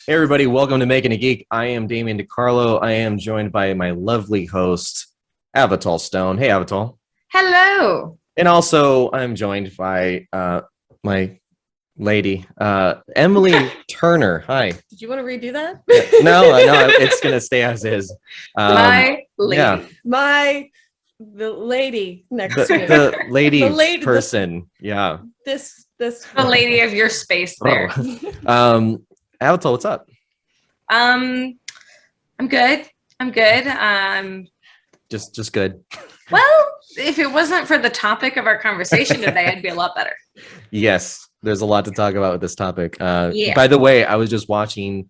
Hey everybody, welcome to Making a Geek. I am Damian DiCarlo. I am joined by my lovely host, Avital Stone. Hey Avital. Hello. And also I'm joined by my lady, Emily Turner. Hi. Did you want to redo that? No, it's gonna stay as is. My lady. Yeah. The lady next to me. The lady The lady- person. Yeah. This The lady of your space there. Avital, what's up? I'm good. Just good. Well, if it wasn't for the topic of our conversation today, I'd be a lot better. Yes, there's a lot to talk about with this topic. Yeah. By the way, I was just watching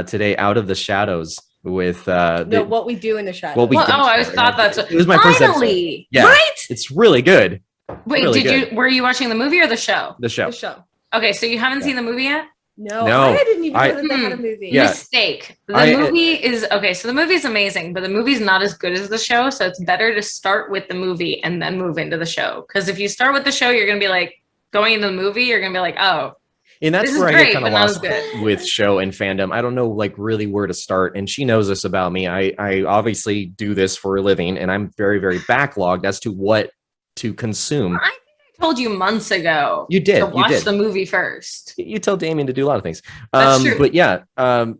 today Out of the Shadows with What We Do in the Shadows. I thought that's it was my first episode. finally. Yeah, Right? it's really good. Wait, Really were you watching the movie or the show? The show. The show. Okay, so you haven't seen the movie yet? No, No, I didn't even know that they had a movie. Yeah. Mistake. The movie is okay, so the movie's amazing, but the movie's not as good as the show, so it's better to start with the movie and then move into the show. Because if you start with the show, you're gonna be like going into the movie, you're gonna be like, oh. And that's This where is I get great, kind of but not as lost good. with show and fandom. I don't know like really where to start. And she knows this about me. I obviously do this for a living, and I'm very, very backlogged as to what to consume. I think I told you months ago. You did. To watch You did. the movie first. You tell Damien to do a lot of things. That's true. But yeah, I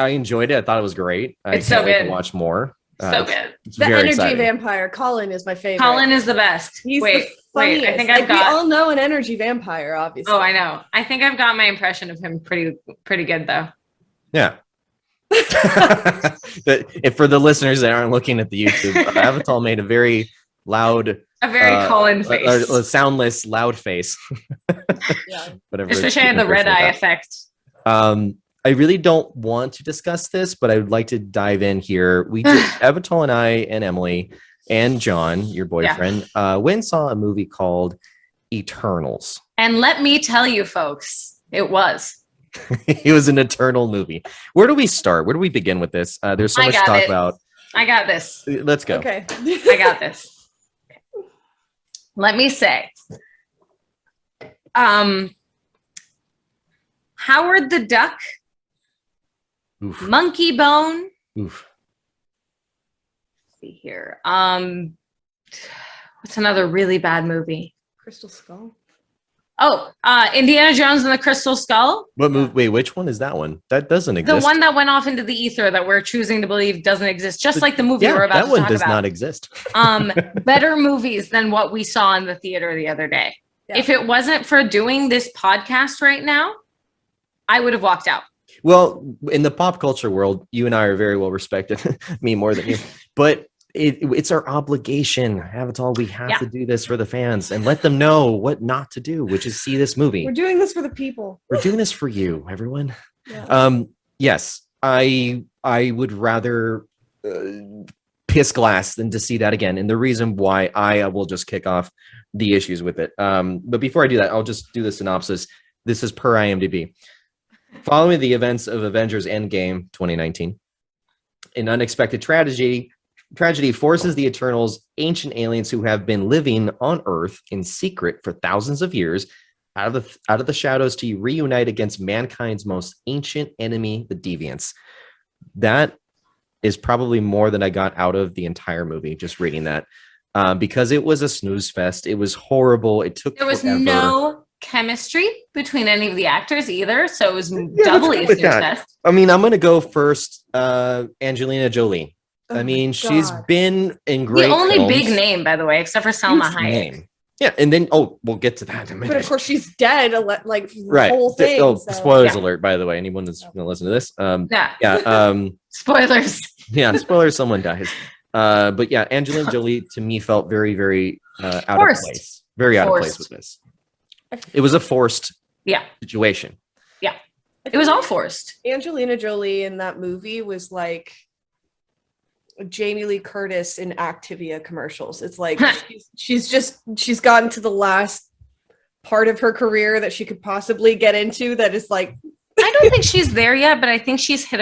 enjoyed it. I thought it was great. I It's so can't wait good. to watch more. So good. It's The very energy exciting. vampire, Colin, is my favorite. Colin is the best. He's wait, the funniest. I think Like, I've got. We all know an energy vampire, obviously. Oh, I know. I think I've got my impression of him pretty good though. Yeah. If for the listeners that aren't looking at the YouTube, Avital made a very loud, A very Colin face. a soundless, loud face. Yeah. Whatever. Especially had the red eye effect. I really don't want to discuss this, but I would like to dive in here. We did, Avital and I and Emily and John, your boyfriend, went and saw a movie called Eternals. And let me tell you, folks, it was. It was an eternal movie. Where do we start? Where do we begin with this? There's so much to talk about. I got this. Let's go. Okay. I got this. Let me say, Howard the Duck, Oof. Monkey Bone. Oof. Let's see here. What's another really bad movie? Crystal Skull. Oh, Indiana Jones and the Crystal Skull. What movie? Wait, which one is that one? That doesn't exist. The one that went off into the ether that we're choosing to believe doesn't exist, just like the movie we're about to talk about. That one does not exist. Better movies than what we saw in the theater the other day. Yeah. If it wasn't for doing this podcast right now, I would have walked out. Well, in the pop culture world, you and I are very well respected. Me more than you, but it's our obligation. Avital, we have to do this for the fans and let them know what not to do, which is see this movie. We're doing this for the people. We're doing this for you, everyone. Yeah. Yes, I would rather piss glass than to see that again. And the reason why I will just kick off the issues with it. But before I do that, I'll just do the synopsis. This is per IMDb. Following the events of Avengers Endgame 2019, an unexpected tragedy forces the Eternals, ancient aliens who have been living on Earth in secret for thousands of years, out of the shadows to reunite against mankind's most ancient enemy, the Deviants. That is probably more than I got out of the entire movie just reading that, because it was a snooze fest. It was horrible. It took There was forever. no chemistry between any of the actors either, so it was doubly a snooze fest. I mean, I'm going to go first. Angelina Jolie. I mean, she's been in great The only films. big name, by the way, except for Salma Huge Hayek. name. Yeah, and then we'll get to that in a minute. But of course, she's dead. Like the Right. whole thing. so. Spoilers alert, by the way. Anyone that's going to listen to this. Spoilers. Yeah, spoilers. Someone dies. But yeah, Angelina Jolie to me felt very, very out Forced. of place. Very out of place with this. It was a forced situation. Yeah. It was all forced. Angelina Jolie in that movie was like Jamie Lee Curtis in Activia commercials. It's like she's gotten to the last part of her career that she could possibly get into that is like I don't think she's there yet, but I think she's hit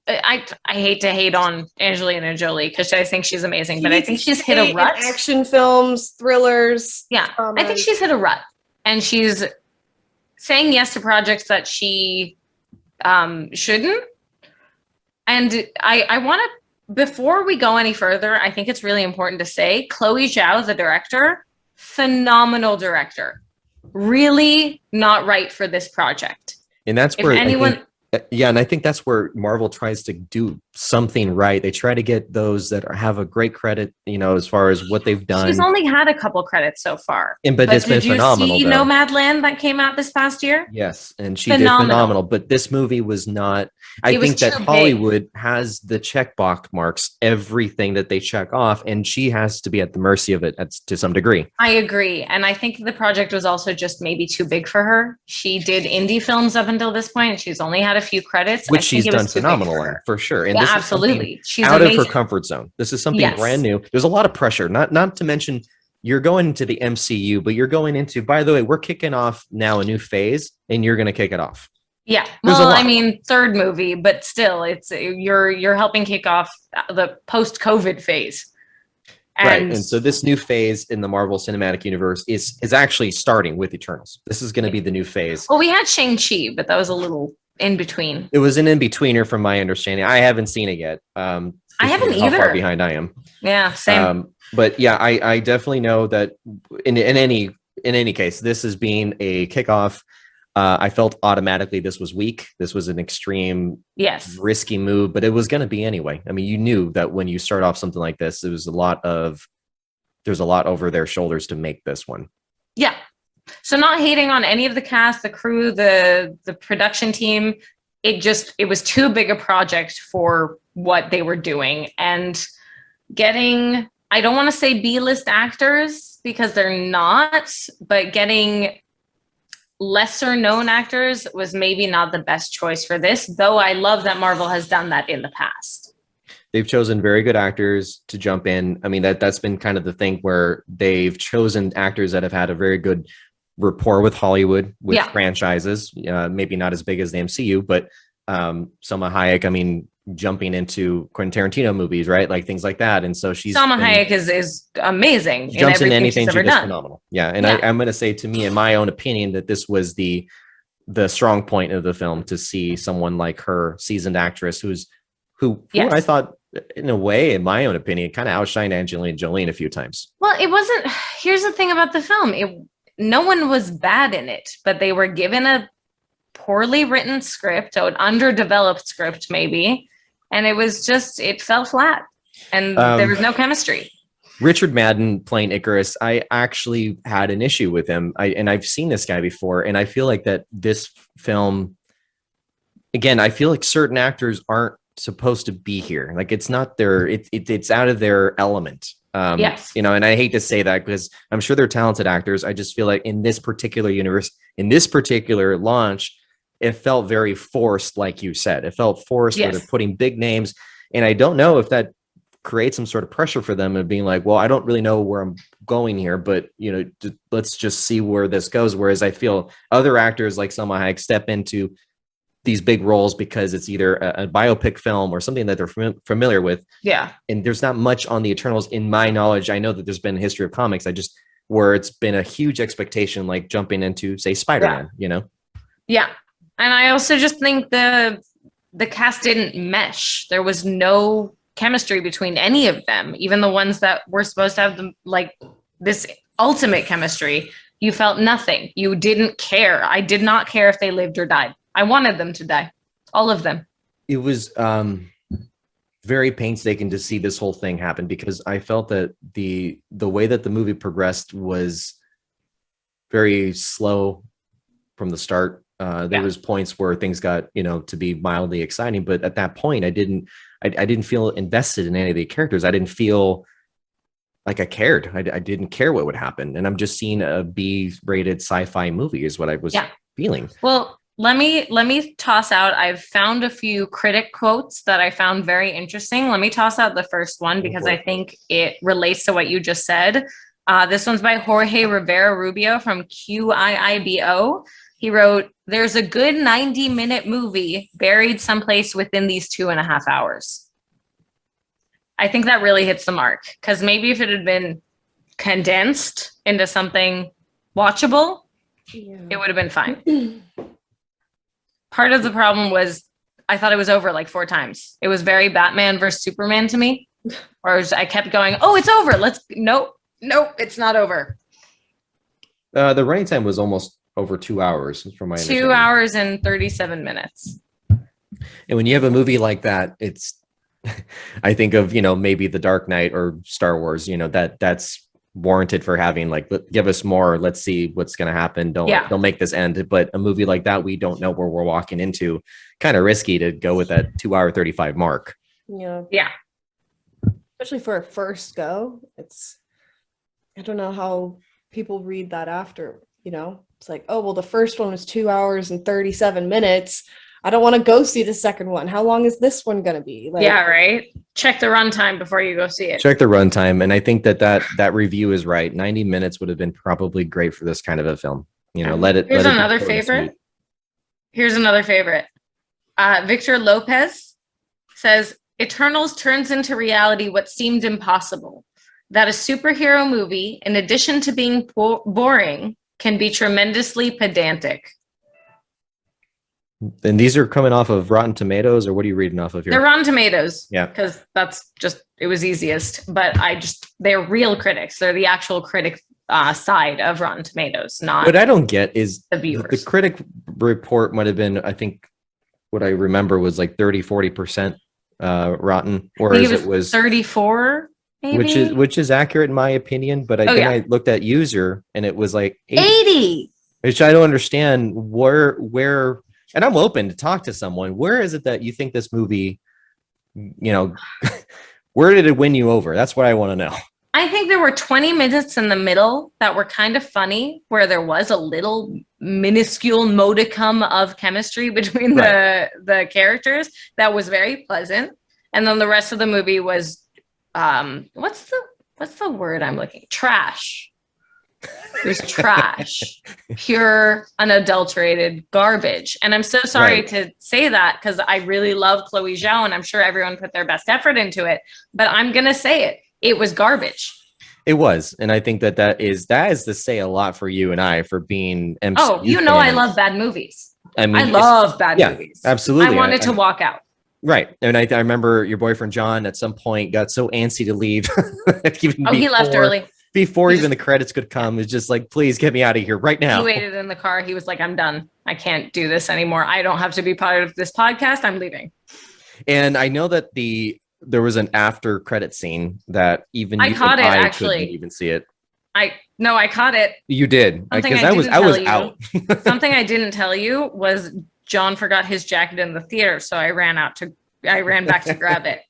I hate to hate on Angelina Jolie because I think she's amazing, but I think she's hit a rut. Action films, thrillers. Yeah, I think she's hit a rut, and she's saying yes to projects that she shouldn't. And I want to, before we go any further, I think it's really important to say Chloe Zhao, the director, phenomenal director. Really not right for this project. And that's If where anyone, and I think that's where Marvel tries to do something right. They try to get those that have a great credit, as far as what they've done. she's only had a couple credits so far. But it's been phenomenal. Did you see Nomadland that came out this past year? Yes, and she did phenomenal. But this movie was not. I think that Hollywood has the checkbox marks, everything that they check off, and she has to be at the mercy of it to some degree. I agree. And I think the project was also just maybe too big for her. She did indie films up until this point. She's only had a few credits. Which she's done phenomenal in, for sure. And yeah, this absolutely. She's out amazing. Of her comfort zone. This is something brand new. There's a lot of pressure, not to mention you're going into the MCU, but you're going into, by the way, we're kicking off now a new phase and you're going to kick it off. Yeah. Well, I mean, third movie, but still it's you're helping kick off the post-COVID phase. Right. And so this new phase in the Marvel Cinematic Universe is actually starting with Eternals. This is going to be the new phase. Well, we had Shang-Chi, but that was a little in between. It was an in-betweener from my understanding. I haven't seen it yet. I haven't either. How far behind I am. Yeah, same. But yeah, I definitely know that in any case, this is being a kickoff. I felt automatically this was weak. This was an extreme, risky move, but it was going to be anyway. I mean, you knew that when you start off something like this, there's a lot over their shoulders to make this one. Yeah. So not hating on any of the cast, the crew, the production team. It was too big a project for what they were doing, and getting, I don't want to say B-list actors because they're not, but getting lesser known actors was maybe not the best choice for this, though I love that Marvel has done that in the past. They've chosen very good actors to jump in. I mean, that's been kind of the thing where they've chosen actors that have had a very good rapport with Hollywood, with franchises, maybe not as big as the MCU, but Salma Hayek, I mean, jumping into Quentin Tarantino movies, right? Like things like that. And so Salma Hayek is amazing. She jumps in anything she does phenomenal. Yeah. And I'm going to say, to me, in my own opinion, that this was the strong point of the film, to see someone like her, seasoned actress, who I thought, in a way, in my own opinion, kind of outshined Angelina Jolie a few times. Well, it wasn't. Here's the thing about the film. No one was bad in it, but they were given a poorly written script, or an underdeveloped script maybe, and it fell flat, and there was no chemistry. Richard Madden playing Icarus, I actually had an issue with him. And I've seen this guy before, and I feel like that this film, again, I feel like certain actors aren't supposed to be here. Like it's not it's out of their element. Yes. And I hate to say that because I'm sure they're talented actors. I just feel like in this particular universe, in this particular launch, it felt very forced, like you said. It felt forced where they're putting big names. And I don't know if that creates some sort of pressure for them of being like, well, I don't really know where I'm going here, but let's just see where this goes. Whereas I feel other actors like Salma Hayek step into these big roles because it's either a biopic film or something that they're familiar with. Yeah. And there's not much on the Eternals in my knowledge. I know that there's been a history of comics. Where it's been a huge expectation, like jumping into, say, Spider-Man, Yeah. And I also just think the cast didn't mesh. There was no chemistry between any of them, even the ones that were supposed to have this ultimate chemistry. You felt nothing. You didn't care. I did not care if they lived or died. I wanted them to die. All of them. It was very painstaking to see this whole thing happen, because I felt that the way that the movie progressed was very slow from the start. There was points where things got, to be mildly exciting, but at that point I didn't feel invested in any of the characters. I didn't feel like I cared. I didn't care what would happen. And I'm just seeing a B-rated sci-fi movie is what I was feeling. Well, let me toss out, I've found a few critic quotes that I found very interesting. Let me toss out the first one because I think it relates to what you just said. This one's by Jorge Rivera Rubio from QIIBO. He wrote, "There's a good 90-minute movie buried someplace within these 2.5 hours." I think that really hits the mark, because maybe if it had been condensed into something watchable, it would have been fine. part of the problem was I thought it was over like 4 times. It was very Batman versus Superman to me. Or I kept going, oh, it's over. Nope, it's not over. The running time was almost over 2 hours from my 2 hours and 37 minutes. And when you have a movie like that, it's, I think of, maybe The Dark Knight or Star Wars, that's warranted for having like, give us more. Let's see what's going to happen. Don't make this end. But a movie like that, we don't know where we're walking into. Kind of risky to go with that 2 hour 35 mark. Yeah. Especially for a first go. I don't know how people read that after, it's like, oh, well, the first one was 2 hours and 37 minutes. I don't want to go see the second one. How long is this one going to be? Yeah, right. Check the runtime before you go see it. Check the runtime. And I think that review is right. 90 minutes would have been probably great for this kind of a film. Here's another favorite. Victor Lopez says, Eternals turns into reality what seemed impossible. That a superhero movie, in addition to being boring, can be tremendously pedantic. And these are coming off of Rotten Tomatoes, or what are you reading off of here? They're Rotten Tomatoes. Yeah. Because it was easiest. But they're real critics. They're the actual critic side of Rotten Tomatoes, not what I don't get is the viewers. The critic report might have been, I think, what I remember was like 30-40% rotten, whereas it was 34, maybe? which is accurate in my opinion. But I looked at user and it was like 80, which I don't understand where. And I'm open to talk to someone. Where is it that you think this movie, where did it win you over? That's what I want to know. I think there were 20 minutes in the middle that were kind of funny, where there was a little minuscule modicum of chemistry between the characters that was very pleasant. And then the rest of the movie was, what's the word I'm looking? Trash. It was trash, pure, unadulterated garbage. And I'm so sorry to say that, because I really love Chloe Zhao and I'm sure everyone put their best effort into it. But I'm going to say it. It was garbage. It was. And I think that is to say a lot for you and I for being MCU fans. I love bad movies. I mean, I love bad movies. Absolutely. I wanted to walk out. Right. And I remember your boyfriend, John, at some point got so antsy to leave. He left early. Before even the credits could come, it's just like, please get me out of here right now. He waited in the car. He was like, I'm done. I can't do this anymore. I don't have to be part of this podcast. I'm leaving. And I know that there was an after credit scene that even I caught it, actually. Couldn't even see it. I caught it. You did. Because I was out. Something I didn't tell you was John forgot his jacket in the theater. So I ran back to grab it.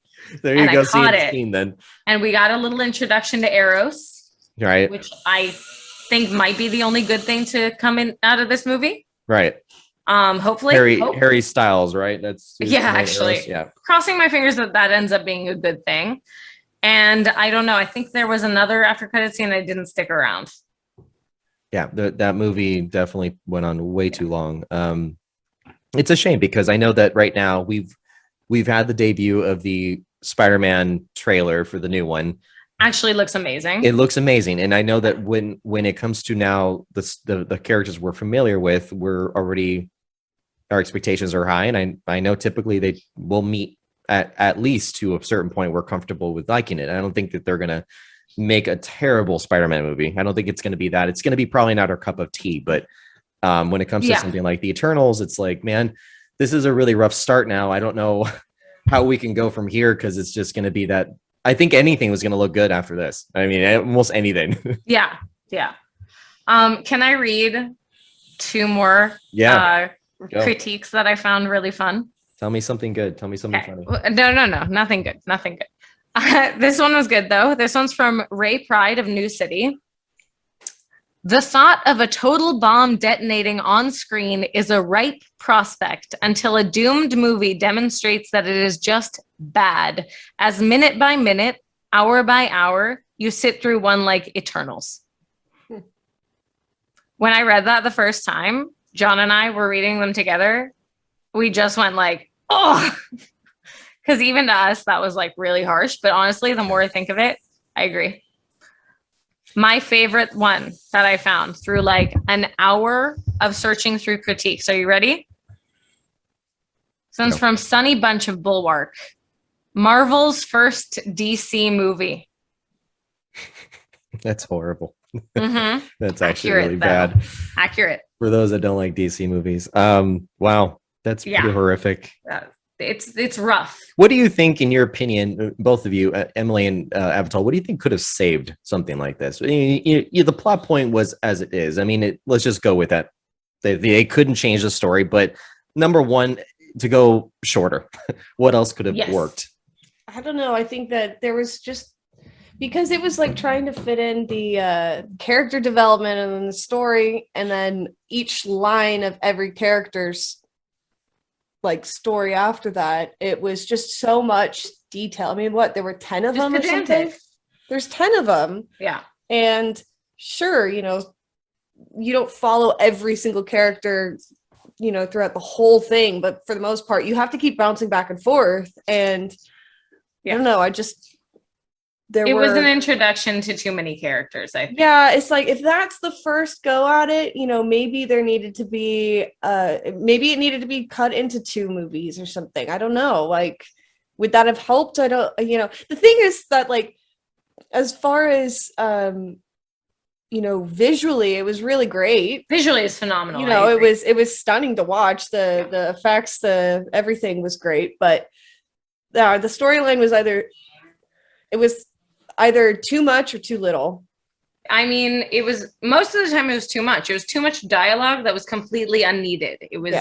There you go. See the scene then. And we got a little introduction to Eros. Right. Which I think might be the only good thing to come in out of this movie. Right. Hopefully. Harry Styles, right? That's actually. Eros. Yeah. Crossing my fingers that ends up being a good thing. And I don't know. I think there was another after credit scene I didn't stick around. Yeah, that movie definitely went on way too long. It's a shame because I know that right now we've had the debut of the Spider-Man trailer for the new one. Actually looks amazing. It looks amazing. And I know that when it comes to now the characters we're familiar with, our expectations are high. And I know typically they will meet at least to a certain point we're comfortable with liking it. I don't think that they're going to make a terrible Spider-Man movie. I don't think it's going to be that. It's going to be probably not our cup of tea. But when it comes to something like the Eternals, it's like, man, this is a really rough start now. I don't know how we can go from here because it's just going to be that. I think anything was going to look good after this. I mean, almost anything. Yeah. Can I read 2 more critiques that I found really fun? Tell me something good. Tell me something funny. No. Nothing good. This one was good, though. This one's from Ray Pride of New City. The thought of a total bomb detonating on screen is a ripe prospect until a doomed movie demonstrates that it is just bad, as minute by minute, hour by hour, you sit through one like Eternals. When I read that the first time, John and I were reading them together. We just went like, oh, because even to us, that was like really harsh. But honestly, the more I think of it, I agree. My favorite one that I found through like an hour of searching through critiques. Are you ready? This one's from Sunny Bunch of Bulwark. Marvel's first DC movie. That's horrible. Mm-hmm. That's actually Accurate, really though. bad. Accurate. For those that don't like DC movies. Wow, that's pretty horrific. It's rough. What do you think, in your opinion, both of you, Emily and Avital, what do you think could have saved something like this? The plot point was as it is. I mean, let's just go with that. They couldn't change the story, but number one, to go shorter. What else could have worked? I don't know. I think that there was just, because it was like trying to fit in the character development and then the story, and then each line of every character's like story after that. It was just so much detail. I mean, there were 10 of them or something? There's 10 of them. Yeah. And sure, you don't follow every single character, throughout the whole thing, but for the most part, you have to keep bouncing back and forth. And I don't know, it was an introduction to too many characters, I think. Yeah, it's like, if that's the first go at it, maybe there needed to be maybe it needed to be cut into 2 movies or something. I don't know. Like, would that have helped? I don't, the thing is that, like, as far as visually, it was really great. Visually is phenomenal. It was stunning to watch. The effects, everything was great, but the storyline was either too much or too little. I mean, it was, most of the time it was too much. It was too much dialogue that was completely unneeded. It was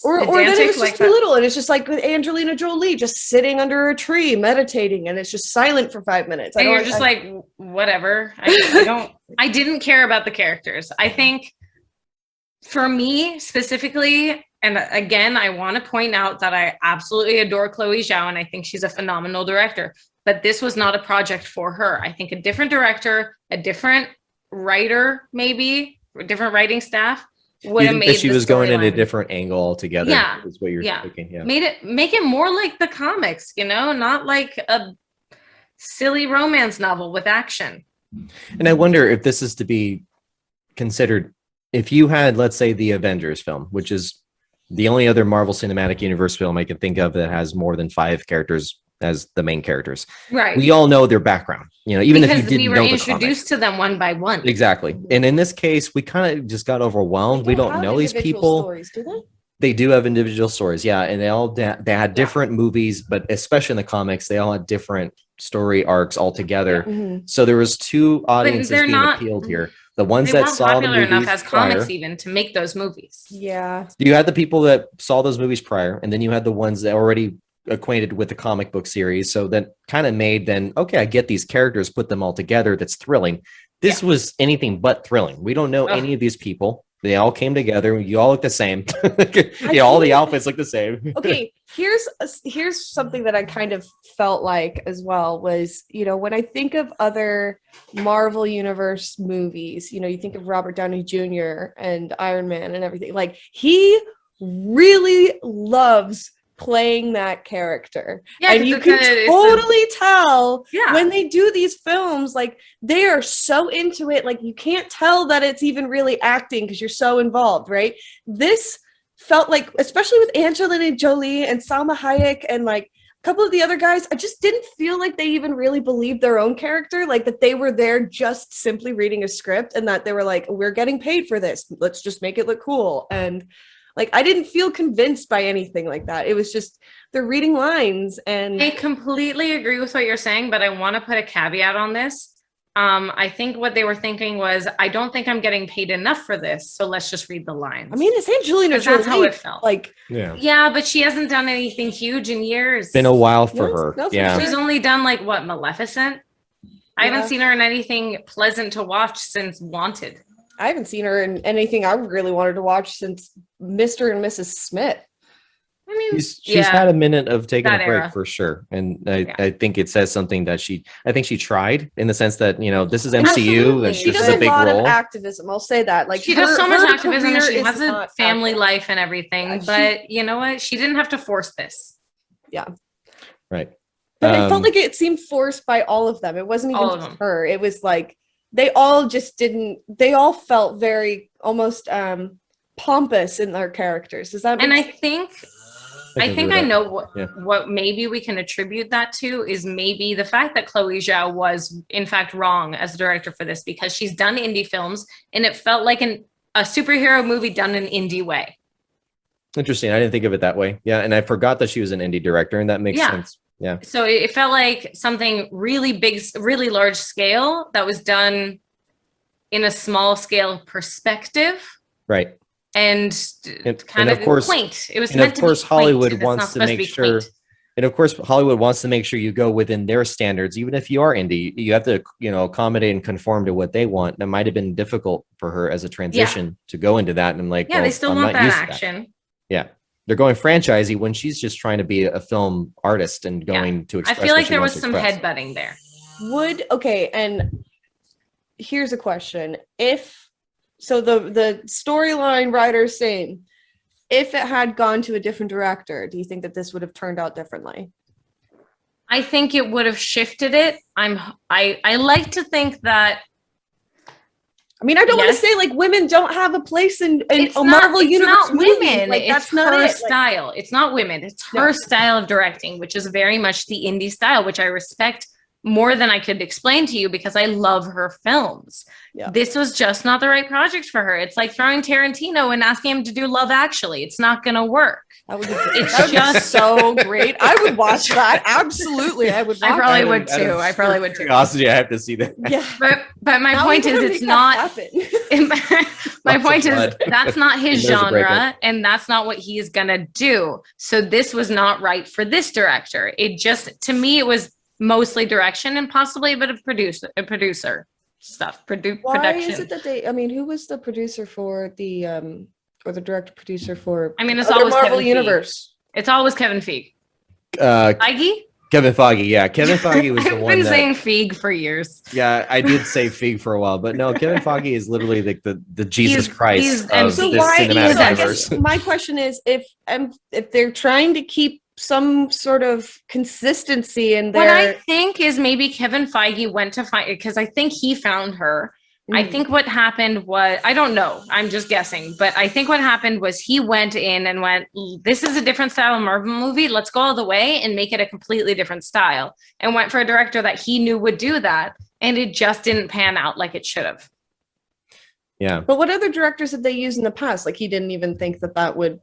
or then it was just like too little, and it's just like with Angelina Jolie just sitting under a tree meditating, and it's just silent for 5 minutes. And you're just like, whatever. I didn't care about the characters. I think for me specifically, and again, I want to point out that I absolutely adore Chloe Zhao, and I think she's a phenomenal director. But this was not a project for her. I think a different director, a different writer, maybe a different writing staff would have made. She was going in a different angle altogether. Yeah, is what you're thinking. Yeah, make it more like the comics, not like a silly romance novel with action. And I wonder if this is to be considered. If you had, let's say, the Avengers film, which is the only other Marvel Cinematic Universe film I can think of that has more than 5 characters as the main characters, right? We all know their background, even because if you didn't know the comics. We were introduced to them one by one. Exactly. And in this case, we kind of just got overwhelmed. We don't know these people. Stories, do they? They do have individual stories, yeah, and they had different movies, but especially in the comics, they all had different story arcs altogether. Mm-hmm. So there was 2 audiences being appealed here. The ones that saw the movies enough as prior, comics even to make those movies. Yeah. You had the people that saw those movies prior, and then you had the ones that already acquainted with the comic book series. So that kind of made then, okay, I get these characters, put them all together. That's thrilling. This was anything but thrilling. We don't know any of these people. They all came together. You all look the same. All the outfits look the same. Okay, here's something that I kind of felt like as well was, when I think of other Marvel Universe movies, you think of Robert Downey Jr. and Iron Man and everything. Like, he really loves playing that character, and you can totally tell when they do these films, like, they are so into it, like, you can't tell that it's even really acting because you're so involved, right? This felt like, especially with Angelina Jolie and Salma Hayek and like a couple of the other guys, I just didn't feel like they even really believed their own character, like that they were there just simply reading a script, and that they were like, we're getting paid for this, let's just make it look cool. And like, I didn't feel convinced by anything like that. It was just, they're reading lines. And I completely agree with what you're saying, but I want to put a caveat on this. I think what they were thinking was, I don't think I'm getting paid enough for this, so let's just read the lines. I mean, it's Angelina Jolie. That's how it felt. Like, yeah, but she hasn't done anything huge in years. Been a while for her. No, yeah, she's only done like what, Maleficent? I haven't seen her in anything pleasant to watch since Wanted. I haven't seen her in anything I really wanted to watch since Mr. and Mrs. Smith. I mean, she's had a minute of taking a break era. for sure, and I think it says something that she tried, in the sense that this is MCU and she this does is a a big lot role. of activism. I'll say that. Like, she does so much activism, and she career has is a not family out there. life and everything. But you know what? She didn't have to force this. Yeah, right. but it felt like it seemed forced by all of them. It wasn't even All of just them. her. It was like they all just didn't. They all felt very almost pompous in their characters. Does that make And I sense? think I think I know Yeah. what maybe we can attribute that to is maybe the fact that Chloe Zhao was in fact wrong as a director for this, because she's done indie films and it felt like a superhero movie done an indie way. Interesting. I didn't think of it that way. Yeah, and I forgot that she was an indie director, and that makes sense. Yeah. So it felt like something really big, really large scale that was done in a small scale perspective. Right. And kind of quaint. It was meant to be quaint. Hollywood wants to make sure. And of course, Hollywood wants to make sure you go within their standards, even if you are indie. You have to, accommodate and conform to what they want. That might have been difficult for her as a transition to go into that. And I'm like, they still want that action. Yeah, they're going franchisey when she's just trying to be a film artist and going to express. I feel like there was some headbutting there. And here's a question: so the storyline writer's saying, if it had gone to a different director, do you think that this would have turned out differently? I think it would have shifted it. I like to think that. I mean, I don't want to say like women don't have a place in a Marvel universe movie. Women. Like, it's her style. It's not women. It's her style of directing, which is very much the indie style, which I respect more than I could explain to you because I love her films. Yeah. This was just not the right project for her. It's like throwing Tarantino and asking him to do Love Actually. It's not going to work. That would be great. It's just so great. I would watch that. Absolutely. I would watch I probably would too. I probably would too. Curiosity, I have to see that. Yeah. But my point is it's not my point is that's not his genre and that's not what he is going to do. So this was not right for this director. It just, to me, it was mostly direction and possibly a bit of producer stuff. Production. Why is it that who was the producer for the or the director producer for? I mean, it's always Marvel Kevin Universe. Feige. It's always Kevin Feige. Feige? Kevin Feige, yeah. Kevin Feige was the one. I've been saying Feige for years. Yeah, I did say Feige for a while, but no, Kevin Feige is literally like the Jesus Christ of so this why cinematic universe. My question is, if they're trying to keep some sort of consistency in there. What I think is maybe Kevin Feige went to find, because I think he found her. I think what happened was, I don't know, I'm just guessing, but I think what happened was he went in and went, this is a different style of Marvel movie. Let's go all the way and make it a completely different style, and went for a director that he knew would do that. And it just didn't pan out like it should have. Yeah. But what other directors did they use in the past? Like he didn't even think that would.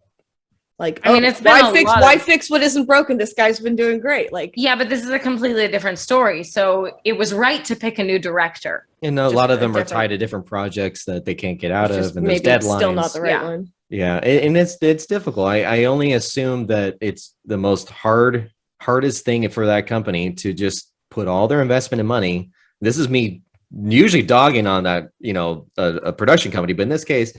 Like, I mean, it's been why fix what isn't broken? This guy's been doing great. Like, yeah, but this is a completely different story. So it was right to pick a new director. And a lot of them are tied to different projects that they can't get out of, and there's deadlines. Still not the right one. Yeah, and it's difficult. I only assume that it's the most hardest thing for that company to just put all their investment and money. This is me usually dogging on that, a production company, but in this case,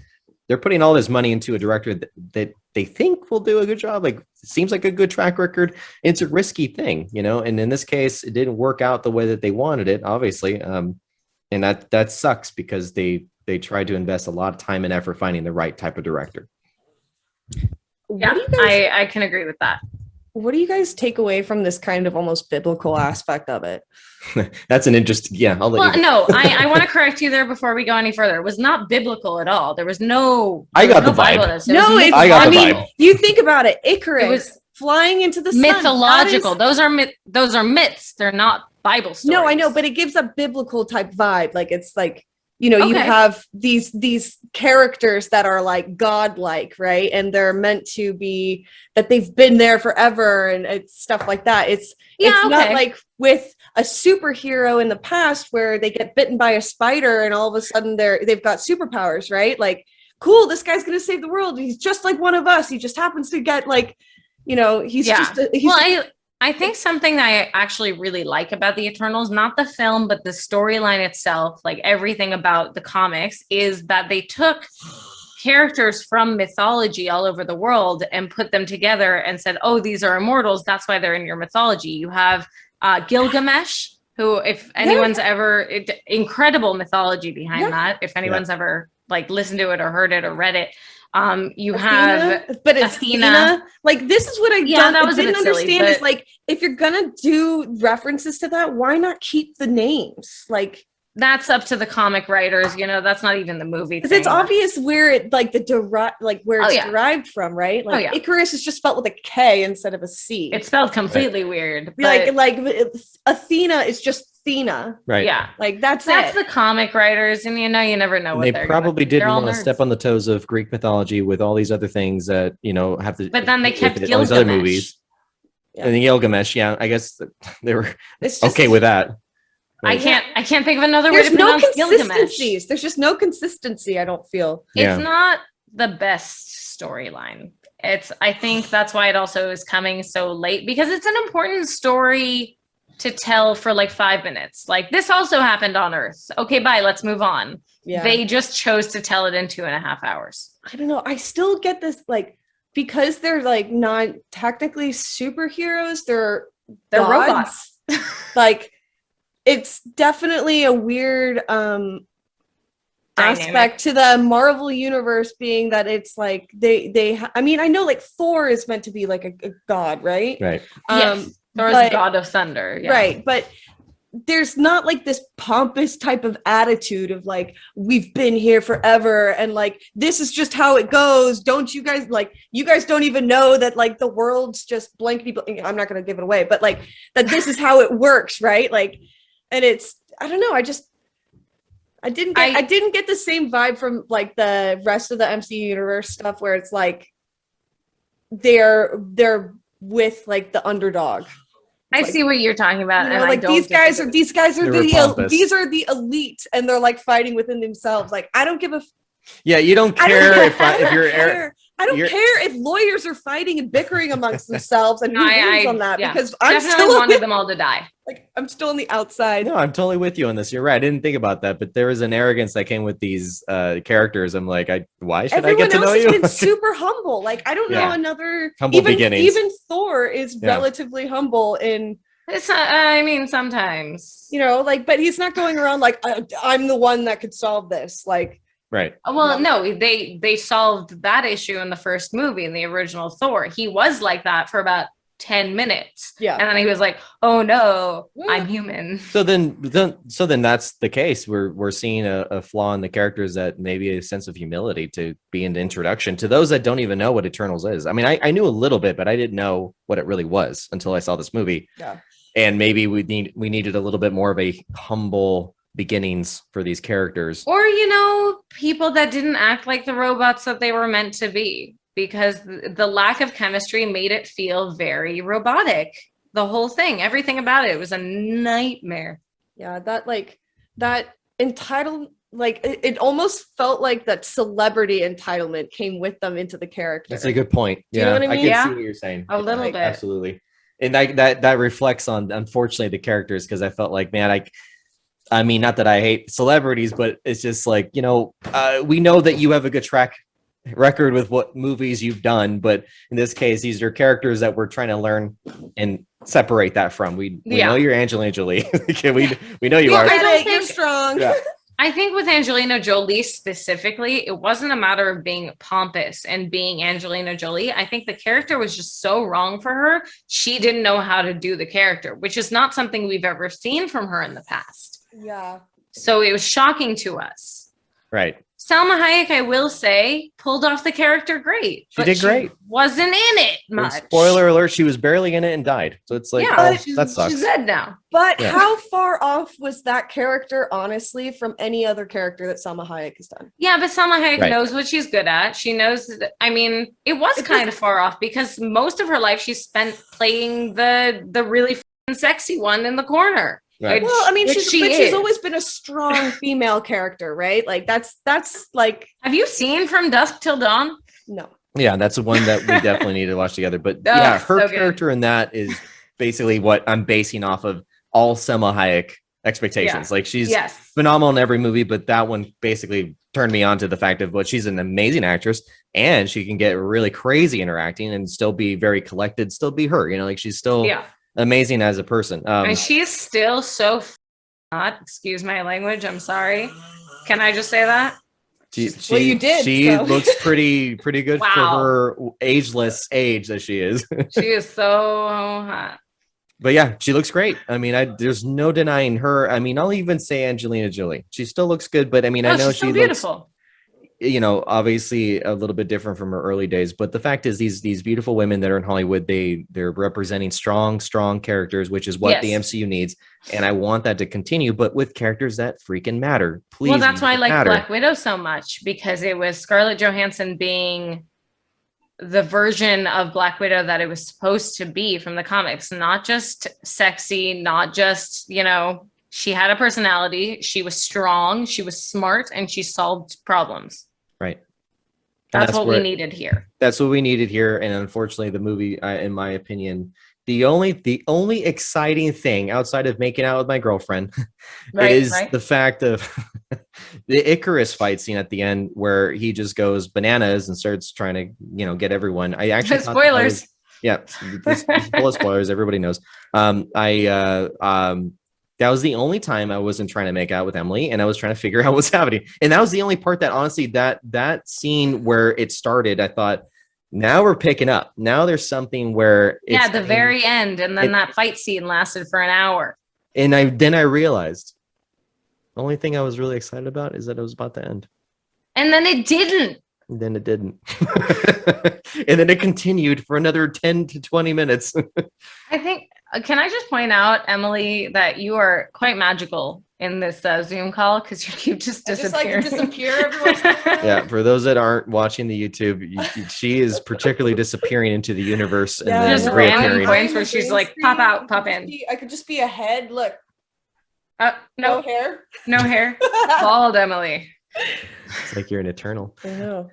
they're putting all this money into a director that they think will do a good job. Like, it seems like a good track record. It's a risky thing, and in this case, it didn't work out the way that they wanted it, obviously. And that sucks because they tried to invest a lot of time and effort finding the right type of director. Yeah, I can agree with that. What do you guys take away from this kind of almost biblical aspect of it? That's an interesting. Yeah, I'll let you. No, I want to correct you there before we go any further. It was not biblical at all. There was no. I got the vibe. I mean, you think about it. Icarus was flying into the sun. Mythological. Those are myths. They're not Bible stories. No, I know, but it gives a biblical type vibe. Like it's like. You have these characters that are like godlike, right? And they're meant to be that they've been there forever and it's stuff like that. It's not like with a superhero in the past where they get bitten by a spider and all of a sudden they've got superpowers, right? Like, cool, this guy's gonna save the world. He's just like one of us. He just happens to get like, I think something that I actually really like about the Eternals, not the film, but the storyline itself, like everything about the comics, is that they took characters from mythology all over the world and put them together and said, oh, these are immortals. That's why they're in your mythology. You have Gilgamesh, who, if anyone's ever, incredible mythology behind that. If anyone's ever like listened to it or heard it or read it. You have Athena. Like, this is what I didn't understand silly, is like, if you're gonna do references to that, why not keep the names? Like, that's up to the comic writers. You know, that's not even the movie. Because it's obvious where it like where it's yeah. derived from, right? Like yeah. Icarus is just spelled with a K instead of a C. It's spelled completely weird. Like Athena is just Athena. Right. Yeah. Like that's the comic writers, and you never know what they they're probably gonna, didn't all want to nerds. step on the toes of Greek mythology with all these other things that have to. But then they kept all these other Gilgamesh. movies. Yeah. And the Gilgamesh, I guess they were it's just, okay with that. I can't think of another way there's to no pronounce Gilgamesh. consistencies. There's just no consistency, I don't feel. Yeah. It's not the best storyline. I think that's why it also is coming so late, because it's an important story to tell for like 5 minutes. Like, this also happened on Earth. Okay, bye, let's move on. Yeah. They just chose to tell it in 2.5 hours. I don't know. I still get this, like, because they're like not technically superheroes, they're robots. Like, it's definitely a weird aspect to the Marvel universe, being that it's like I mean, I know like Thor is meant to be like a god, right? Right. Yes. Thor is god of thunder. Yeah. Right. But there's not like this pompous type of attitude of like, we've been here forever and like this is just how it goes. Don't you guys, like, you guys don't even know that like the world's just blankety blank. I'm not going to give it away, but like that this is how it works, right? Like, and it's, I don't know, I didn't get the same vibe from like the rest of the MCU universe stuff where it's like they're with like the underdog. I see what you're talking about. And like these guys are the elite, and they're like fighting within themselves. Like, I don't give a yeah, you don't care if you're I don't care if lawyers are fighting and bickering amongst themselves and who wins on that, because I'm definitely still wanted them all to die. Like, I'm still on the outside. No, I'm totally with you on this. You're right. I didn't think about that, but there was an arrogance that came with these characters. I'm like, why should I get to know you? Everyone else has been super humble. Like, I don't know another humble beginnings. Even Thor is relatively humble in. It's I mean, sometimes, like, but he's not going around like, I'm the one that could solve this. Like, right. Well, no, they solved that issue in the first movie, in the original Thor. He was like that for about 10 minutes. Yeah. And then he was like, oh no, I'm human. So then that's the case. We're seeing a flaw in the characters, that maybe a sense of humility to be an introduction to those that don't even know what Eternals is. I mean, I knew a little bit, but I didn't know what it really was until I saw this movie. Yeah. And maybe we needed a little bit more of a humble beginnings for these characters. Or, people that didn't act like the robots that they were meant to be, because the lack of chemistry made it feel very robotic. The whole thing, everything about it was a nightmare. Yeah, that entitled, like, it almost felt like that celebrity entitlement came with them into the character. That's a good point. Do you know what I mean? I can see what you're saying. A little bit. Absolutely. And that reflects on, unfortunately, the characters, because I felt like, man, I mean, not that I hate celebrities, but it's just like, we know that you have a good track record with what movies you've done, but in this case, these are characters that we're trying to learn and separate that from. We know you're Angelina Jolie. we know you are. You're strong. Yeah. I think with Angelina Jolie specifically, it wasn't a matter of being pompous and being Angelina Jolie. I think the character was just so wrong for her. She didn't know how to do the character, which is not something we've ever seen from her in the past. Yeah. So it was shocking to us. Right. Salma Hayek, I will say, pulled off the character great. She did great. Wasn't in it much. And spoiler alert, she was barely in it and died. So it's like, that sucks. She's dead now. But how far off was that character, honestly, from any other character that Salma Hayek has done? Yeah, but Salma Hayek knows what she's good at. She knows, it was kind of far off, because most of her life she spent playing the really sexy one in the corner. Right. Well, I mean, she's always been a strong female character, right? Like, that's like. Have you seen From Dusk Till Dawn? No. Yeah, that's the one that we definitely need to watch together. But her character in that is basically what I'm basing off of all Selma Hayek expectations. Like, she's phenomenal in every movie, but that one basically turned me on to the fact of, well, she's an amazing actress, and she can get really crazy interacting and still be very collected, still be her. Like, she's still amazing as a person. And she's still so not, excuse my language, I'm sorry. Can I just say that? You did. She looks pretty good for her ageless age that she is. She is so hot. But yeah, she looks great. I mean, there's no denying her. I mean, I'll even say Angelina Jolie. She still looks good, but I mean, I know she's so she looks, beautiful. obviously a little bit different from her early days. But the fact is, these beautiful women that are in Hollywood, they're representing strong characters, which is what the Yes. MCU needs, and I want that to continue, but with characters that freaking matter. Please, Well, that's why I like matter. Black Widow so much, because it was Scarlett Johansson being the version of Black Widow that it was supposed to be from the comics, not just sexy, not just, she had a personality, she was strong, she was smart, and she solved problems. Right. That's what we needed here. That's what we needed here. And unfortunately, the movie, in my opinion, the only exciting thing outside of making out with my girlfriend is the fact of the Icarus fight scene at the end, where he just goes bananas and starts trying to, get everyone. I actually spoilers. Full of spoilers. Everybody knows. That was the only time I wasn't trying to make out with Emily, and I was trying to figure out what's happening. And that was the only part that, honestly, that scene where it started, I thought, now we're picking up. Now there's something where it's the very end, and then that fight scene lasted for an hour. And then I realized the only thing I was really excited about is that it was about to end. And then it didn't. And then it didn't. And then it continued for another 10 to 20 minutes. I think, can I just point out, Emily, that you are quite magical in this Zoom call, because you keep just disappearing. Just disappear every once in a while. Yeah, for those that aren't watching the YouTube, she is particularly disappearing into the universe. And then just random points where she's like, pop out, pop in. I could just be a head. Look. No hair. No hair. Bald Emily. It's like you're an eternal. I know.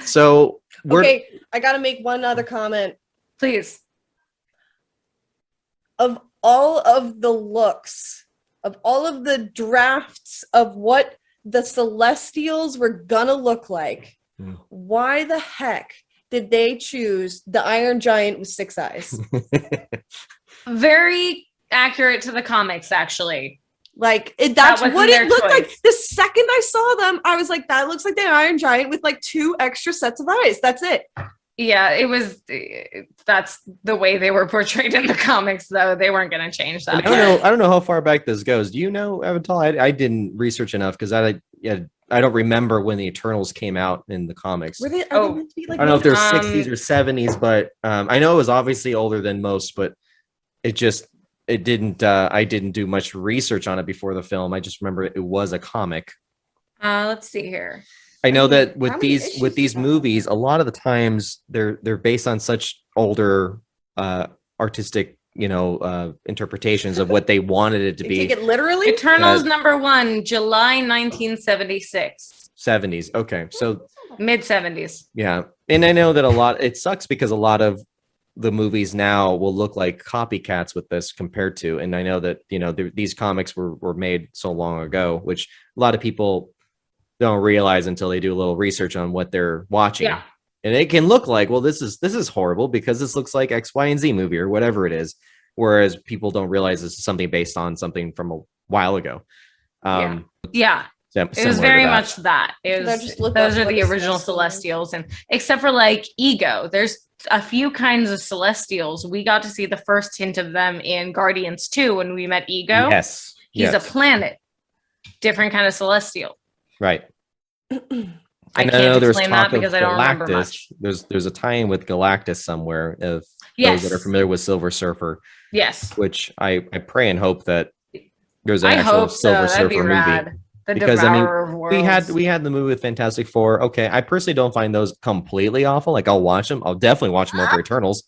So okay, I gotta make one other comment. Please. Of all of the looks, of all of the drafts of what the Celestials were gonna look like, why the heck did they choose the Iron Giant with 6 eyes? Very accurate to the comics, actually. Like that's what it looked like. The second I saw them, I was like, that looks like the Iron Giant with like 2 extra sets of eyes. That's it. Yeah, that's the way they were portrayed in the comics, though. They weren't going to change that. I don't know how far back this goes. Do you know, Avital? I didn't research enough because I don't remember when the Eternals came out in the comics. Were they, are they meant to be like, I don't know if they're 60s or 70s, but I know it was obviously older than most, but it didn't, I didn't do much research on it before the film. I just remember it was a comic. Let's see here. I know that with these movies, a lot of the times they're based on such older artistic, interpretations of what they wanted it to be. Take it literally. Eternals #1, July 1976. 70s. Okay, so mid 70s. Yeah, and I know that it sucks because a lot of the movies now will look like copycats with this compared to, and I know that these comics were made so long ago, which a lot of people don't realize until they do a little research on what they're watching. Yeah. And it can look like, well, this is horrible because this looks like X, Y, and Z movie or whatever it is. Whereas people don't realize this is something based on something from a while ago. Yeah. It was very much that. It was, those are the original Celestials, and except for like Ego, there's a few kinds of Celestials. We got to see the first hint of them in Guardians 2 when we met Ego. Yes. He's a planet, different kind of Celestial. Right. I can't explain that because I don't remember much. There's a tie-in with Galactus somewhere of those that are familiar with Silver Surfer. Yes. Which I pray and hope that there's an actual Silver Surfer movie. Because we had the movie with Fantastic Four. Okay, I personally don't find those completely awful. Like I'll watch them. I'll definitely watch them over Eternals.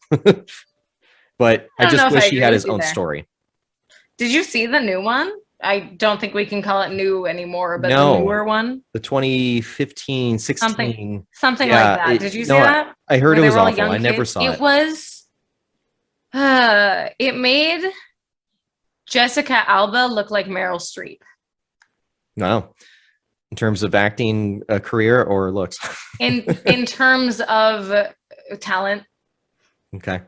But I just wish he had his own story. Did you see the new one? I don't think we can call it new anymore, but the newer one, the 2015, 16, something like that. Did you see that? I heard it was awful. I never saw it. It was. It made Jessica Alba look like Meryl Streep. No, in terms of acting career or looks. in terms of talent. Okay.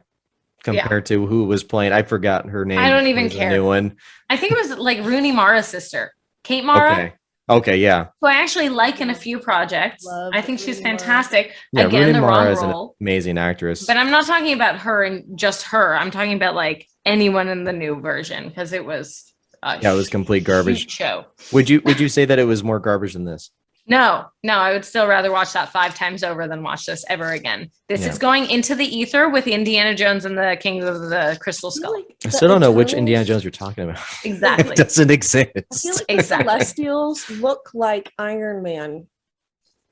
Compared to who was playing, I forgot her name. I don't even care. New one. I think it was like Rooney Mara's sister, Kate Mara. Okay, yeah. Who I actually like in a few projects. I think she's fantastic. Yeah, Again, Rooney the Mara wrong is role. an amazing actress. But I'm not talking about her and just her. I'm talking about like anyone in the new version because it was it was complete garbage. shoot show. Would you say that it was more garbage than this? No, I would still rather watch that 5 times over than watch this ever again. This is going into the ether with Indiana Jones and the Kings of the Crystal Skull. I still don't know which Indiana Jones you're talking about. Exactly. It doesn't exist. I feel like Exactly. the Celestials look like Iron Man.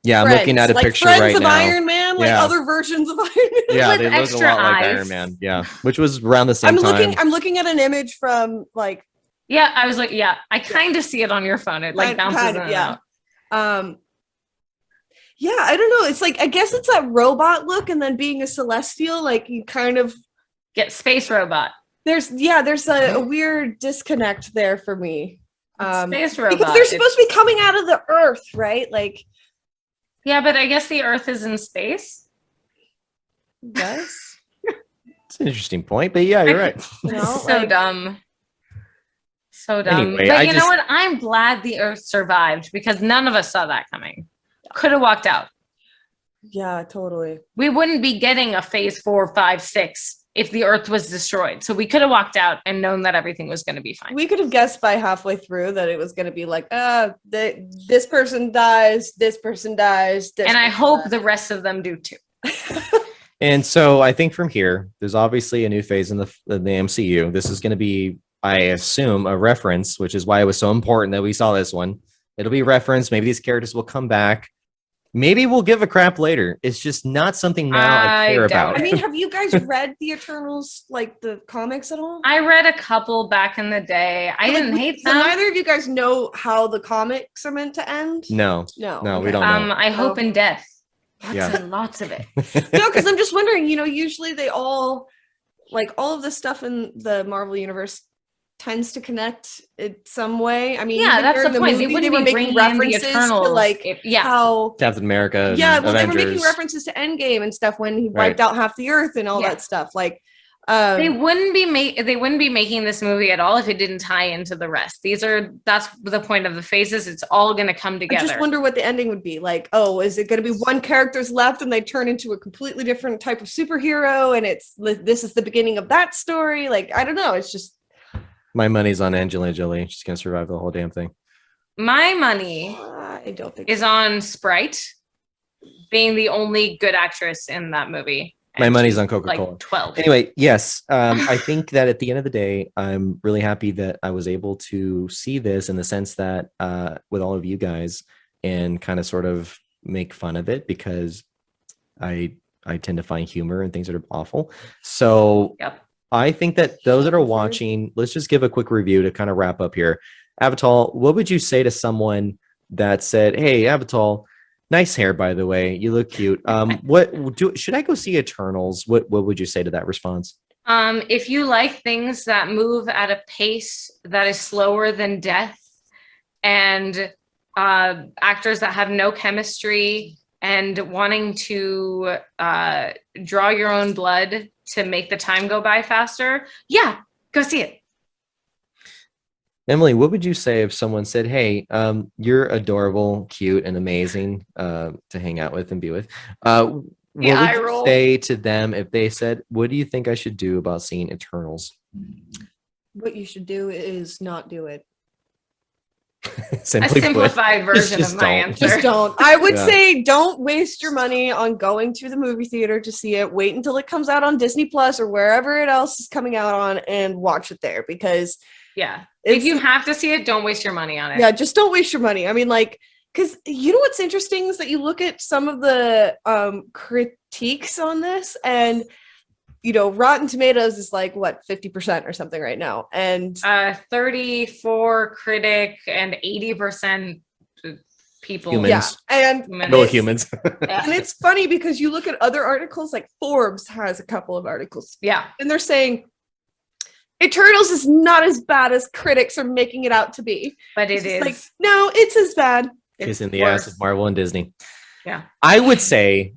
Yeah, I'm looking at a picture friends right of now. Iron Man, like other versions of Iron Man. Yeah, With they look a extra lot like eyes. Iron Man. Yeah, which was around the same time. I'm looking at an image from like. Yeah, I was like, I kind of see it on your phone. It like bounces in and out. Yeah, I don't know. It's like, I guess it's that robot look, and then being a Celestial, like you kind of get space robot. There's a weird disconnect there for me. Space robot. Because they're supposed to be coming out of the Earth, right? Like, yeah, but I guess the Earth is in space. Yes. It's an interesting point, but yeah, you're right. So dumb. So dumb. Anyway, but you know what? I'm glad the Earth survived because none of us saw that coming. Could have walked out. Yeah, totally. We wouldn't be getting a phase 4, 5, 6 if the Earth was destroyed. So we could have walked out and known that everything was going to be fine. We could have guessed by halfway through that it was going to be like, this person dies, this person dies. And I hope the rest of them do too. And so I think from here, there's obviously a new phase in the MCU. This is going to be, I assume, a reference, which is why it was so important that we saw this one. It'll be a reference. Maybe these characters will come back. Maybe we'll give a crap later. It's just not something now I care about. I mean, have you guys read the Eternals, like the comics at all? I read a couple back in the day. I didn't hate them. So neither of you guys know how the comics are meant to end? No, we don't know. I hope in death. Yeah. Lots of it. No, because I'm just wondering, usually they all, like all of the stuff in the Marvel Universe tends to connect in some way. I mean, yeah, that's the point. Movie, they were making references to like how Captain America. Yeah, well, Avengers. they were making references to Endgame and stuff when he wiped out half the Earth and all that stuff. Like, they wouldn't be making this movie at all if it didn't tie into the rest. That's the point of the phases. It's all going to come together. I just wonder what the ending would be. Like, oh, is it going to be one character's left and they turn into a completely different type of superhero and this is the beginning of that story? Like, I don't know. It's just. My money's on Angelina Jolie. She's going to survive the whole damn thing. My money I don't think is on Sprite being the only good actress in that movie. My money's on Coca-Cola. Like 12. Anyway, yes. I think that at the end of the day, I'm really happy that I was able to see this in the sense that with all of you guys and kind of sort of make fun of it because I tend to find humor in things that are awful. So I think that those that are watching, let's just give a quick review to kind of wrap up here. Avital, what would you say to someone that said, "Hey, Avital, nice hair, by the way. You look cute. Should I go see Eternals?" What would you say to that response? If you like things that move at a pace that is slower than death and actors that have no chemistry and wanting to draw your own blood to make the time go by faster, go see it. Emily, what would you say if someone said, "Hey, you're adorable, cute, and amazing to hang out with and be with"? What would you say to them if they said, "What do you think I should do about seeing Eternals?" What you should do is not do it. A simplified version of my answer. Just don't. I would say don't waste your money on going to the movie theater to see it. Wait until it comes out on Disney Plus or wherever it else is coming out on and watch it there because if you have to see it, don't waste your money on it. Yeah, just don't waste your money. I mean, like, because you know what's interesting is that you look at some of the critiques on this and Rotten Tomatoes is like what 50% or something right now, and 34 critic and 80% people. Humans. And no humans. And it's funny because you look at other articles, like Forbes has a couple of articles, and they're saying Eternals is not as bad as critics are making it out to be, but it is like no, it's as bad. It's in the ass of Marvel and Disney. Yeah, I would say.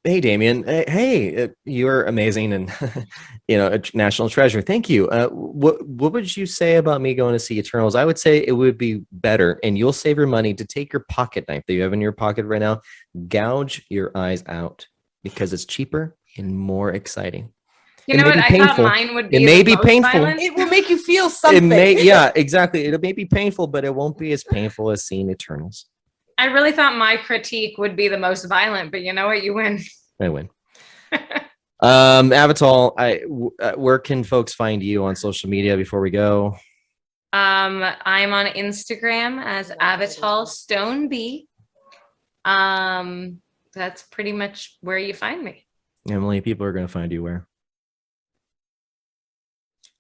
Hey, Damien. Hey, you're amazing and a national treasure. Thank you. What would you say about me going to see Eternals? I would say it would be better, and you'll save your money to take your pocket knife that you have in your pocket right now, gouge your eyes out because it's cheaper and more exciting. You It know may what? be I thought painful. mine would be It may the be most painful. violent. It will make you feel It something. may, yeah, exactly. It may be painful, but it won't be as painful as seeing Eternals. I really thought my critique would be the most violent, but you know what? You win. I win. Avital, where can folks find you on social media before we go? I'm on Instagram as Avital Stone B. That's pretty much where you find me. Emily, people are going to find you where?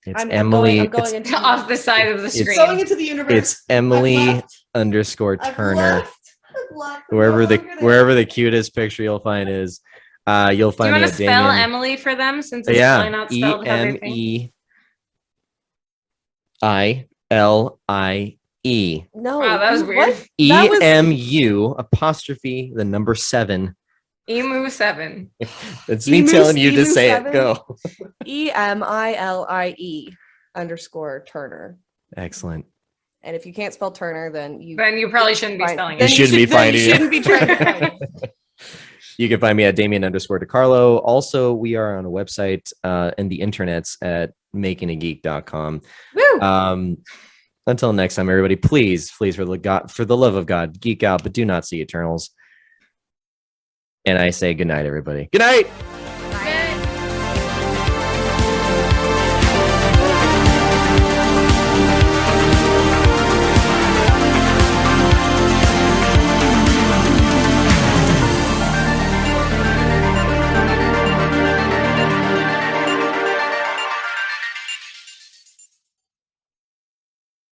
It's I'm Emily. I'm going into Off the side of the It's screen. going into the universe. It's Emily I've left. underscore I've Turner. left. I've left. Wherever the cutest picture you'll find is, you'll Do you find want me to at spell Damien. Emily for them since it's probably not spelled how they think? EMEILIE. No. Wow, that was you- weird. What? That was EMU apostrophe the number 7. Emu 7. It's me Emu- telling you to Emu say 7? it. Go. EMILIE _ Turner. Excellent. And if you can't spell Turner, then you Probably shouldn't be fine. spelling You it. shouldn't be then you finding it. shouldn't be trying to find it. You can find me at Damien _ DeCarlo. Also, we are on a website and the internets at makingageek.com. Woo! Until next time, everybody, please, for the love of God, geek out, but do not see Eternals. And I say good night, everybody. Good night.